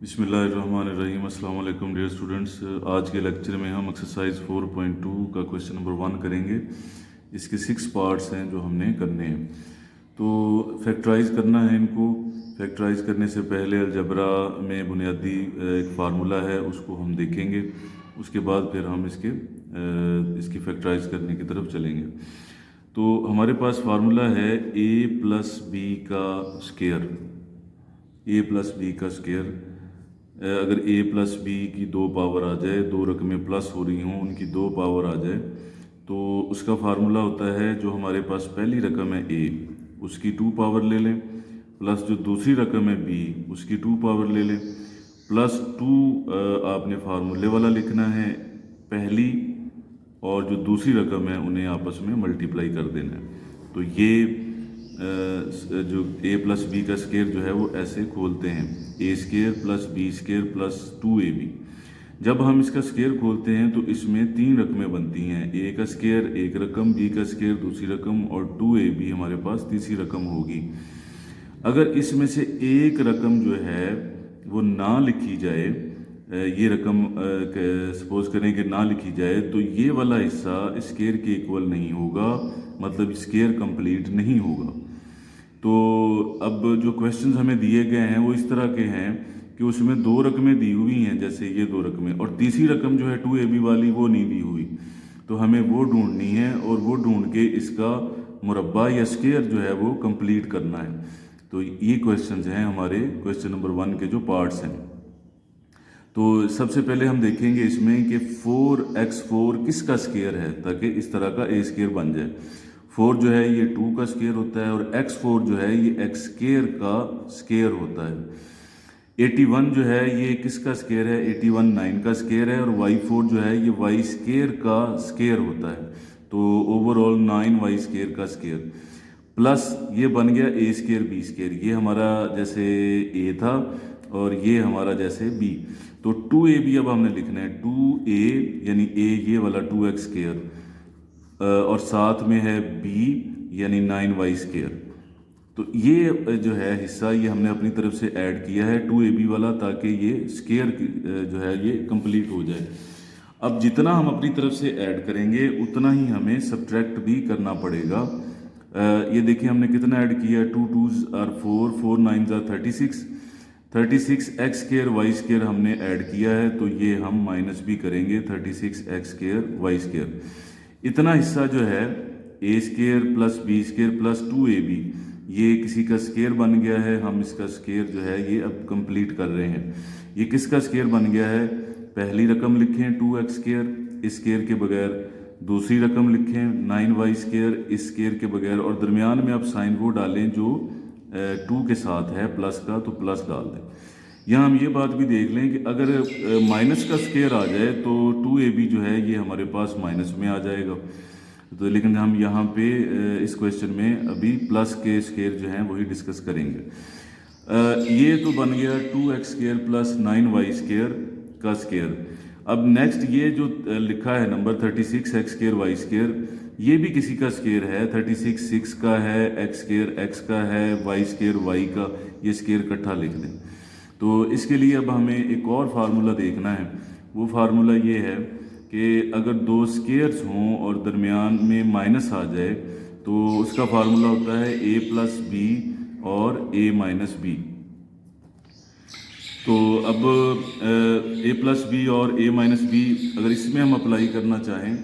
बिस्मिल्लाहिर्रहमानिर्रहीम। अस्सलाम वालेकुम डियर स्टूडेंट्स। आज के लेक्चर में हम एक्सरसाइज 4.2 का क्वेश्चन नंबर 1 करेंगे। इसके 6 पार्ट्स हैं जो हमने करने हैं। तो फैक्टराइज करना है इनको। फैक्टराइज करने से पहले अलजबरा में बुनियादी एक फार्मूला है, उसको हम देखेंगे। उसके बाद फिर हम इसकी फैक्टराइज करने की तरफ चलेंगे। तो हमारे पास फार्मूला है a प्लस बी का स्केयर। a प्लस बी का स्केयर, अगर a प्लस बी की 2 पावर आ जाए, 2 रकमें प्लस हो रही हों, उनकी 2 पावर आ जाए, तो उसका फार्मूला होता है जो हमारे पास पहली रकम है a, उसकी 2 पावर ले लें, प्लस जो दूसरी रकम है b, उसकी 2 पावर ले लें, प्लस 2 आपने फार्मूले वाला लिखना है पहली, और जो दूसरी रकम है उन्हें आपस में मल्टीप्लाई कर देना है। तो ये जो a प्लस बी का स्केयर जो है वो ऐसे खोलते हैं, a square plus B square plus 2ab। जब हम इसका स्केयर खोलते हैं तो इसमें 3 रकमें बनती हैं, a का स्केयर एक रकम, b का स्केयर दूसरी रकम, और 2ab हमारे पास तीसरी रकम होगी। अगर इसमें से एक रकम जो है वो ना लिखी जाए, ये रकम सपोज करें कि ना लिखी जाए, तो ये वाला हिस्सा स्केयर के इक्वल नहीं होगा, मतलब स्केयर कंप्लीट नहीं होगा। तो अब जो क्वेश्चंस हमें दिए गए हैं वो इस तरह के हैं कि उसमें 2 रकमें दी हुई हैं, जैसे ये 2 रकमें, और तीसरी रकम जो है 2ab वाली वो नहीं दी हुई। तो हमें वो ढूंढनी है, और वो ढूंढ के इसका मुरब्बा या स्केयर जो है वो कंप्लीट करना है। तो ये क्वेश्चंस हैं हमारे क्वेश्चन नंबर 1 के जो पार्ट्स हैं। तो सबसे पहले हम देखेंगे इसमें कि 4x4 किसका स्केयर है, ताकि इस तरह का a स्केयर बन जाए। 4 जो है ये 2 का स्केयर होता है, और x4 जो है ये x स्केयर का स्केयर होता है। 81 जो है ये किसका स्केयर है, 81 9 का स्केयर है, और y4 जो है ये y स्केयर का स्केयर होता है। तो ओवरऑल 9y स्केयर का स्केयर, प्लस ये बन गया a स्केयर b स्केयर, ये हमारा जैसे a था और ये हमारा जैसे b। तो 2ab अब हमने लिखना है, 2a यानी a ये वाला 2x स्केयर, और साथ में है b यानी 9y स्केयर। तो ये जो है हिस्सा ये हमने अपनी तरफ से ऐड किया है 2ab वाला, ताकि ये स्केयर जो है ये कंप्लीट हो जाए। अब जितना हम अपनी तरफ से ऐड करेंगे उतना ही हमें सब्ट्रैक्ट भी करना पड़ेगा। ये देखिए हमने कितना ऐड किया, 2 2s are 4, 4 9s are 36, 36 X square Y square हमने ऐड किया है, तो ये हम माइनस भी करेंगे 36 एक्स स्केयर वाई स्केयर। इतना हिस्सा जो है A square plus B square plus 2ab, ये किसी का स्केयर बन गया है। हम इसका स्केयर जो है ये अब कंप्लीट कर रहे हैं। ये किसका स्केयर बन गया है, पहली रकम लिखें 2x स्केयर इस स्केयर के बगैर, दूसरी रकम लिखें 9y स्केयर इस स्केयर के बगैर, और दरमियान में आप साइन वो डालें जो 2 के साथ है प्लस का, तो प्लस डाल दें। यहाँ हम ये बात भी देख लें कि अगर माइनस का स्केयर आ जाए तो 2ab जो है ये हमारे पास माइनस में आ जाएगा। तो लेकिन हम यहाँ पे इस क्वेश्चन में अभी प्लस के स्केयर जो हैं वही डिस्कस करेंगे। ये तो बन गया 2x square plus 9y square का स्केयर। अब नेक्स्ट ये जो लिखा है number 36 X square Y square, ये भी किसी का स्केयर है, 36 6 का है, एक्स स्केयर एक्स का है, वाई स्केयर वाई का, ये स्केयर इकट्ठा लिख दें। तो इसके लिए अब हमें एक और फार्मूला देखना है। वो फार्मूला ये है कि अगर 2 स्केयर्स हों और दरमियान में माइनस आ जाए, तो उसका फार्मूला होता है a प्लस बी और a माइनस बी। तो अब a प्लस बी और a माइनस बी अगर इसमें हम अप्लाई करना चाहें,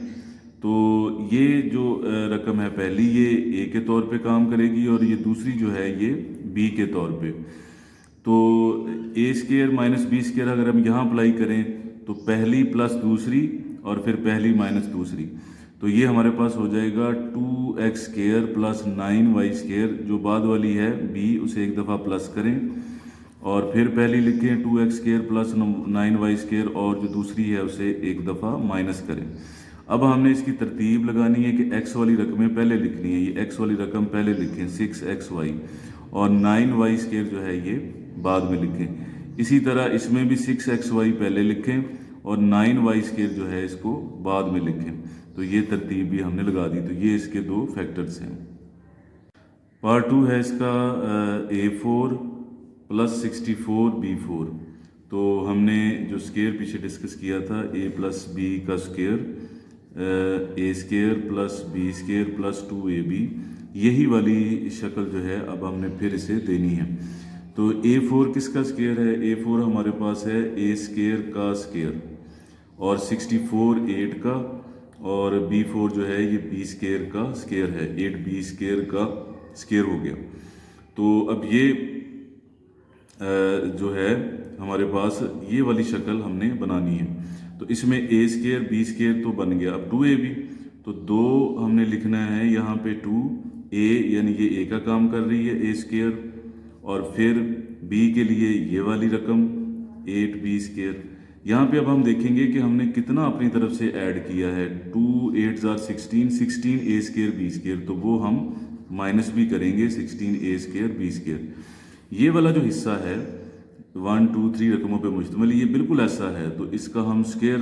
तो ये जो रकम है पहली ये a के तौर पे काम करेगी, और ये दूसरी जो है ये b के तौर पे। तो a square minus B square अगर हम यहाँ अप्लाई करें तो पहली प्लस दूसरी और फिर पहली माइनस दूसरी, तो ये हमारे पास हो जाएगा 2x square plus 9y square. जो बाद वाली है b उसे एक दफ़ा प्लस करें, और फिर पहली लिखें 2x square plus 9y square, और जो दूसरी है उसे एक दफ़ा माइनस करें। अब हमने इसकी तरतीब लगानी है कि x वाली रकमें पहले लिखनी है, ये x वाली रकम पहले लिखें 6xy, और 9y स्केयर जो है ये बाद में लिखें। इसी तरह इसमें भी 6xy पहले लिखें और 9y स्केयर जो है इसको बाद में लिखें। तो ये तरतीब भी हमने लगा दी। तो ये इसके 2 फैक्टर्स हैं। पार्ट 2 है इसका a4 प्लस 64 b4। तो हमने जो स्केयर पीछे डिस्कस किया था a प्लस बी का square A square plus B square plus 2ab, यही वाली शक्ल जो है अब हमने फिर इसे देनी है। तो a4 किसका स्केयर है? a4 हमारे पास है a स्केयर का स्केयर और 64 8 का, और b4 जो है ये b स्केयर का स्केयर है, 8b स्केयर का स्केयर हो गया। तो अब ये जो है हमारे पास ये वाली शक्ल हमने बनानी है। तो इसमें ए स्केयर बी स्केयर तो बन गया, अब 2ab, तो 2 हमने लिखना है यहाँ पे 2a, यानी ये a का काम कर रही है ए स्केयर, और फिर b के लिए ये वाली रकम 8b स्केयर। यहाँ पे अब हम देखेंगे कि हमने कितना अपनी तरफ से ऐड किया है। 2 8 जार 16, 16 ए स्केयर बी स्केयर, तो वो हम माइनस भी करेंगे 16 ए स्केयर बी स्केयर। ये वाला जो हिस्सा है 1 2 3 रकमों पे मुश्तमिल, ये बिल्कुल ऐसा है, तो इसका हम स्केयर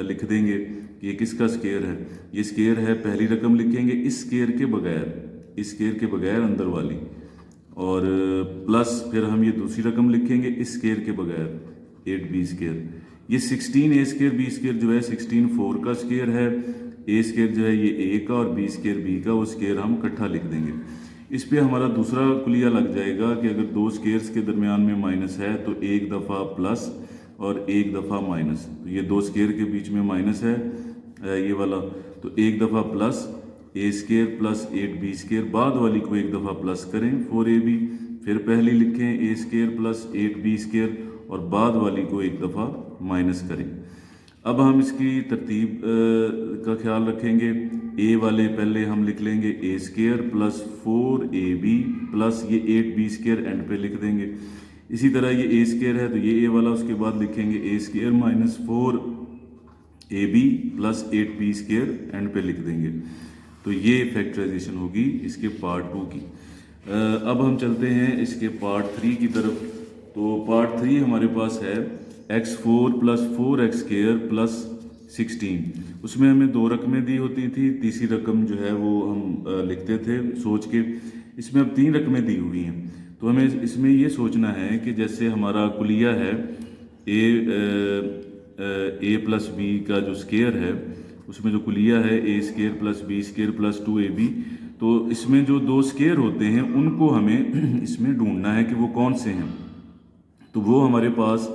लिख देंगे कि ये किसका स्केयर है। ये स्केयर है, पहली रकम लिखेंगे इस स्केयर के बगैर, इस स्केयर के बगैर अंदर वाली, और प्लस फिर हम ये दूसरी रकम लिखेंगे इस स्केयर के बगैर 8b स्केयर। ये 16 ए स्केयर बी स्केयर जो है 16 4 का स्केयर है, ए स्केयर जो है ये a का, और बी स्केयर b का, वो स्केयर हम इकट्ठा लिख देंगे। इस पे हमारा दूसरा कुलिया लग जाएगा कि अगर दो स्केयर्स के दरमियान में माइनस है तो एक दफ़ा प्लस और एक दफ़ा माइनस, तो ये दो स्केयर के बीच में माइनस है ये वाला, तो एक दफ़ा प्लस ए स्केयर प्लस 8b स्केयर, बाद वाली को एक दफ़ा प्लस करें 4ab, फिर पहली लिखें ए स्केयर प्लस 8b स्केयर, और बाद वाली को एक दफ़ा माइनस करें। अब हम इसकी तरतीब का ख्याल रखेंगे। ए वाले पहले हम लिख लेंगे ए स्केयर प्लस 4ab प्लस ये 8b स्केयर एंड पे लिख देंगे। इसी तरह ये ए स्केयर है तो ये ए वाला, उसके बाद लिखेंगे A square minus 4ab plus 8b square end पे लिख देंगे। तो ये फैक्टराइजेशन होगी इसके पार्ट 2 की। अब हम चलते हैं इसके पार्ट 3 की तरफ। तो पार्ट 3 हमारे पास है x4 plus 4x square plus 16। उसमें हमें दो रकमें दी होती थी, तीसरी रकम जो है वो हम लिखते थे सोच के। इसमें अब 3 रकमें दी हुई हैं, तो हमें इसमें ये सोचना है कि जैसे हमारा कुलिया है ए प्लस बी का जो स्केयर है, उसमें जो कुलिया है A square plus B square plus 2ab, तो इसमें जो दो स्केयर होते हैं उनको हमें इसमें ढूंढना है कि वो कौन से हैं। तो वो हमारे पास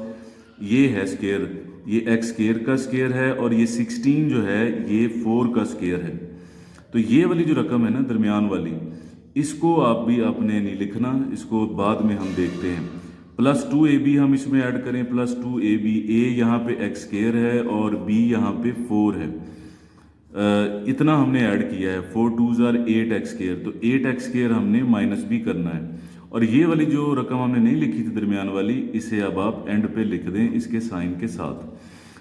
ये है स्केयर, ये x स्केयर का स्केयर है, और ये 16 जो है ये 4 का स्केयर है। तो ये वाली जो रकम है ना दरमियान वाली, इसको आप भी आपने नहीं लिखना, इसको बाद में हम देखते हैं। प्लस 2ab हम इसमें ऐड करें, प्लस 2ab, a यहाँ पे x स्केयर है और b यहाँ पे 4 है। इतना हमने ऐड किया है, 4 2 जार 8x स्केयर, तो 8x स्केयर हमने माइनस भी करना है। और ये वाली जो रकम हमने नहीं लिखी थी दरमियान वाली, इसे अब आप एंड पे लिख दें इसके साइन के साथ।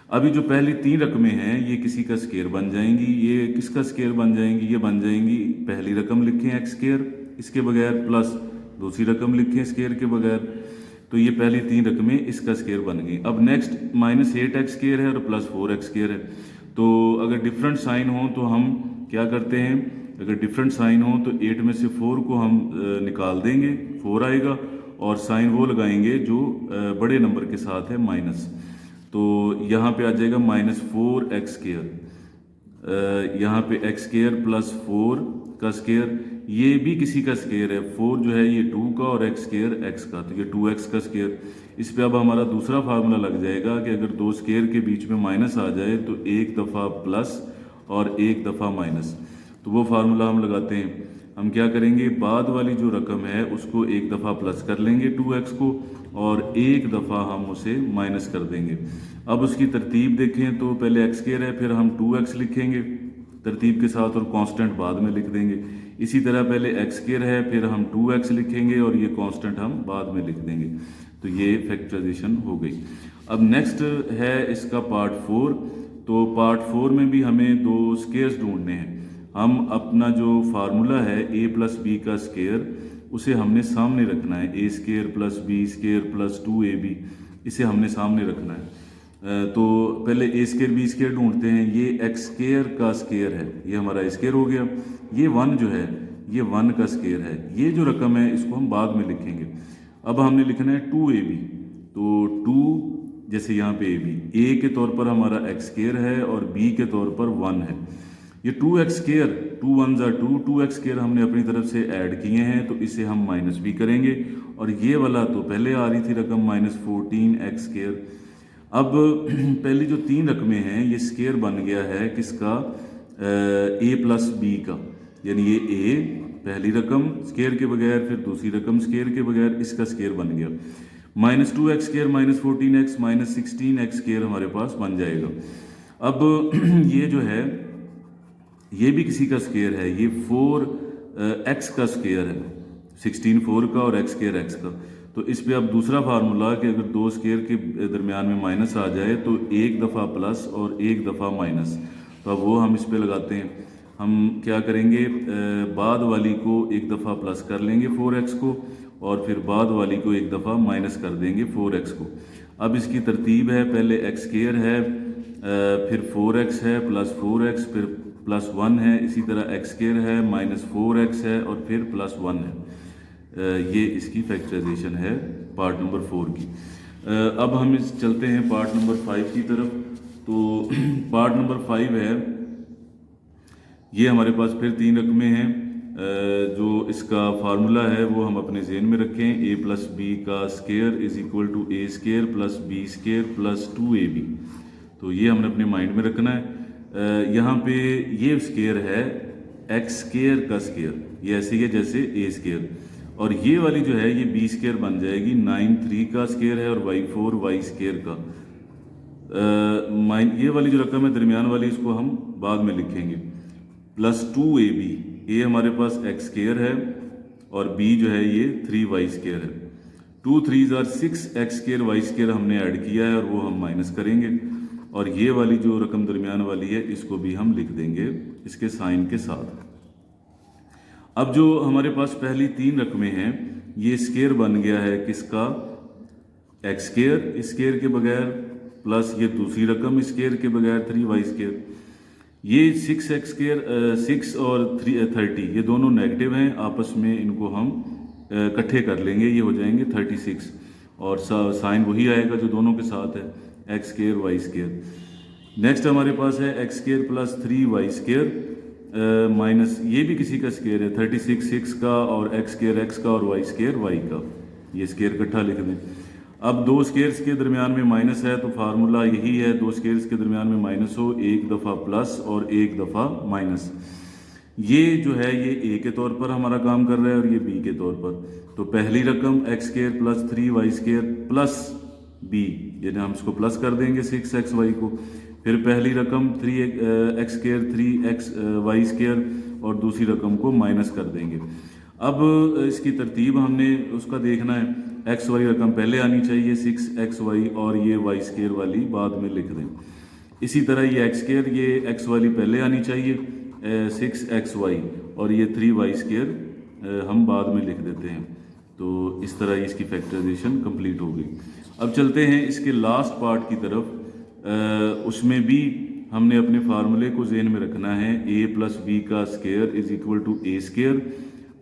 अभी जो पहली 3 रकमें हैं ये किसी का स्केयर बन जाएंगी। ये किसका स्केयर बन जाएंगी? ये बन जाएंगी, पहली रकम लिखें x स्केयर इसके बगैर, प्लस दूसरी रकम लिखें स्केयर के बगैर, तो ये पहली 3 रकमें इसका स्केयर बन गई। अब नेक्स्ट माइनस 8x स्केयर है और प्लस 4x स्केयर है। तो अगर डिफरेंट साइन हो तो हम क्या करते हैं, अगर डिफरेंट साइन हो तो 8 में से 4 को हम निकाल देंगे, 4 आएगा, और साइन वो लगाएंगे जो बड़े नंबर के साथ है माइनस। तो यहाँ पे आ जाएगा माइनस 4x स्केयर, यहाँ पे x स्केयर प्लस 4 का स्केयर, ये भी किसी का स्केयर है, 4 जो है ये 2 का और x स्केयर x का, तो ये 2x का स्केयर। इस पे अब हमारा दूसरा फार्मूला लग जाएगा कि अगर दो स्केयर के बीच में माइनस आ जाए तो एक दफ़ा प्लस और एक दफ़ा माइनस। तो वो फार्मूला हम लगाते हैं। हम क्या करेंगे, बाद वाली जो रकम है उसको एक दफ़ा प्लस कर लेंगे 2x को, और एक दफ़ा हम उसे माइनस कर देंगे। अब उसकी तरतीब देखें तो पहले x स्केयर है, फिर हम 2x लिखेंगे तरतीब के साथ और कांस्टेंट बाद में लिख देंगे। इसी तरह पहले x स्केयर है, फिर हम 2x लिखेंगे और ये कांस्टेंट हम बाद में लिख देंगे। तो ये फैक्टराइजेशन हो गई। अब नेक्स्ट है इसका पार्ट 4। तो पार्ट 4 में भी हमें दो स्केयर्स ढूंढने हैं। हम अपना जो फार्मूला है a प्लस बी का स्केयर, उसे हमने सामने रखना है, A square plus B square plus 2ab, इसे हमने सामने रखना है। तो पहले ए स्केयर बी स्केयर ढूंढते हैं। ये x स्केयर का स्केयर है, ये हमारा स्केयर हो गया। ये 1 जो है ये 1 का स्केयर है। ये जो रकम है इसको हम बाद में लिखेंगे। अब हमने लिखना है 2ab, तो 2 जैसे यहाँ पे ए के तौर पर हमारा एक्स स्केयर है और बी के तौर पर 1 है। ये 2x स्केयर, 2 1 ज़ा 2x स्केयर हमने अपनी तरफ से ऐड किए हैं, तो इसे हम माइनस भी करेंगे। और ये वाला तो पहले आ रही थी रकम -14x स्केयर। अब पहली जो 3 रकमें हैं ये स्केयर बन गया है किसका, a प्लस बी का, यानी ये a पहली रकम स्केयर के बगैर, फिर दूसरी रकम स्केयर के बगैर, इसका स्केयर बन गया। -2x square -14x -16x square हमारे पास बन जाएगा। अब ये जो है ये भी किसी का स्केयर है, ये 4x का स्केयर है, 16 4 का और x स्केयर x का। तो इस पे अब दूसरा फार्मूला कि अगर दो स्केयर के दरमियान में माइनस आ जाए तो एक दफ़ा प्लस और एक दफ़ा माइनस, तो अब वो हम इस पे लगाते हैं। हम क्या करेंगे, बाद वाली को एक दफ़ा प्लस कर लेंगे 4x को, और फिर बाद वाली को एक दफ़ा माइनस कर देंगे 4x को। अब इसकी तरतीब है, पहले x स्केयर है, फिर 4x है प्लस 4x, फिर प्लस 1 है, इसी तरह x स्केयर है -4x है और फिर प्लस 1 है। ये इसकी फैक्टराइजेशन है पार्ट नंबर 4 की। अब हम चलते हैं पार्ट नंबर 5 की तरफ। तो पार्ट नंबर 5 है, ये हमारे पास फिर 3 रकमें हैं। जो इसका फार्मूला है वो हम अपने जहन में रखें, a प्लस बी का square is equal to a square plus B square plus 2ab। तो ये हमने अपने माइंड में रखना है। यहाँ पे ये स्केयर है x स्केयर का स्केयर, ये ऐसे ही है जैसे a स्केयर, और ये वाली जो है ये बी स्केयर बन जाएगी, 9 3 का स्केयर है और y4 y स्केयर का। ये वाली जो रकम है दरमियान वाली, इसको हम बाद में लिखेंगे, प्लस 2ab। ये हमारे पास x स्केयर है और b जो है ये 3y स्केयर है। 2 3 ज़ा 6x स्केयर y स्केयर हमने ऐड किया है और वो हम माइनस करेंगे। और ये वाली जो रकम दरमियान वाली है इसको भी हम लिख देंगे इसके साइन के साथ। अब जो हमारे पास पहली 3 रकमें हैं, ये स्केयर बन गया है किसका, x स्केयर स्केयर के बगैर, प्लस ये दूसरी रकम स्केयर के बगैर 3y स्केयर। ये 6x स्केयर 6 और 30 ये दोनों नेगेटिव हैं, आपस में इनको हम इकट्ठे कर लेंगे, ये हो जाएंगे 36, और साइन वही आएगा जो दोनों के साथ है, x square y square. Next हमारे पास है x square plus 3y square minus, ये भी किसी का स्केयर है, 36 6 का और x स्केयर x का और y स्केयर y का, ये स्केयर इकट्ठा लिख दें। अब दो स्केयर्स के दरमियान में माइनस है तो फार्मूला यही है, दो स्केयर्स के दरमियान में माइनस हो, एक दफ़ा प्लस और एक दफ़ा माइनस। ये जो है ये a के तौर पर हमारा काम कर रहा है और ये b के तौर पर। तो पहली रकम x square plus 3y square plus b, यानी हम इसको प्लस कर देंगे 6xy को। फिर पहली रकम 3x स्केयर 3xy स्केयर और दूसरी रकम को माइनस कर देंगे। अब इसकी तरतीब हमने उसका देखना है, x वाली रकम पहले आनी चाहिए 6xy और ये y स्केयर वाली बाद में लिख दें। इसी तरह ये x स्केयर, ये x वाली पहले आनी चाहिए 6xy और ये 3y स्केयर हम बाद में लिख देते हैं। तो इस तरह इसकी फैक्टराइजेशन कंप्लीट हो गई। अब चलते हैं इसके लास्ट पार्ट की तरफ। उसमें भी हमने अपने फार्मूले को जहन में रखना है, a प्लस बी का square is equal to a square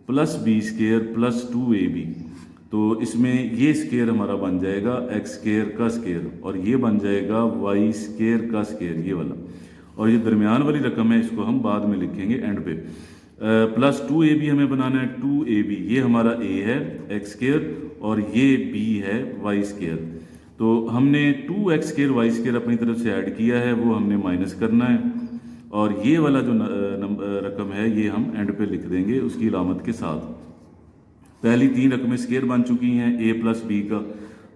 plus B square plus 2ab। तो इसमें ये स्केयर हमारा बन जाएगा x स्केयर का स्केयर और ये बन जाएगा y स्केयर का स्केयर, ये वाला। और ये दरमियान वाली रकम है, इसको हम बाद में लिखेंगे एंड पे। प्लस 2ab हमें बनाना है, 2ab ये हमारा a है x स्केयर और ये b है y स्केयर। तो हमने 2x स्केयर y स्केयर अपनी तरफ से ऐड किया है, वो हमने माइनस करना है, और ये वाला जो रकम है ये हम एंड पे लिख देंगे उसकी अलामत के साथ। पहली 3 रकमें स्केयर बन चुकी हैं a प्लस बी का।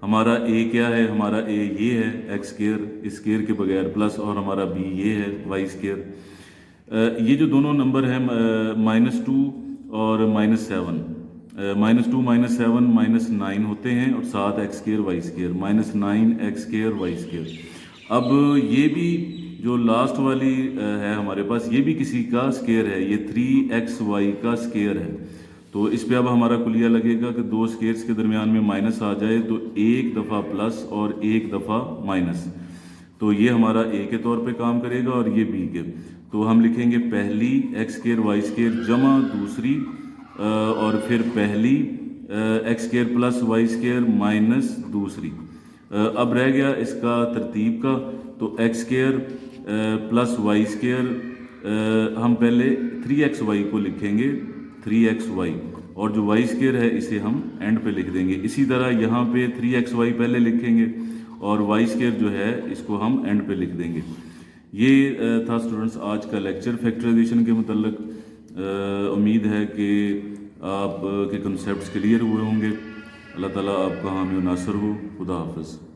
हमारा a क्या है, हमारा a ये है x स्केयर स्केयर के बगैर, प्लस और हमारा b ये है y स्केयर। ये जो दोनों नंबर हैं -2 और -7, -2 -7 -9 होते हैं और 7 x square y square, -9 x square y square. अब ये भी जो लास्ट वाली है हमारे पास, ये भी किसी का स्केयर है, ये 3xy का स्केयर है। तो इस पे अब हमारा कुलिया लगेगा कि दो स्केयर्स के दरमियान में माइनस आ जाए तो एक दफ़ा प्लस और एक दफ़ा माइनस। तो ये हमारा a के तौर पे काम करेगा और ये b के। तो हम लिखेंगे पहली x स्केयर y स्केयर जमा दूसरी और फिर पहली x square plus y square minus दूसरी। अब रह गया इसका तरतीब का, तो X square plus Y square, हम पहले 3xy को लिखेंगे 3xy, और जो वाई स्क्वायर है इसे हम एंड पे लिख देंगे। इसी तरह यहाँ पे 3xy पहले लिखेंगे और वाई स्क्वायर जो है इसको हम एंड पे लिख देंगे। ये था स्टूडेंट्स आज का लेक्चर फैक्टराइजेशन के मतलब। उम्मीद है कि आप के कंसेप्ट्स क्लियर हुए होंगे। अल्लाह ताला आपका हामी नासर हो। खुदा हाफ़िज़।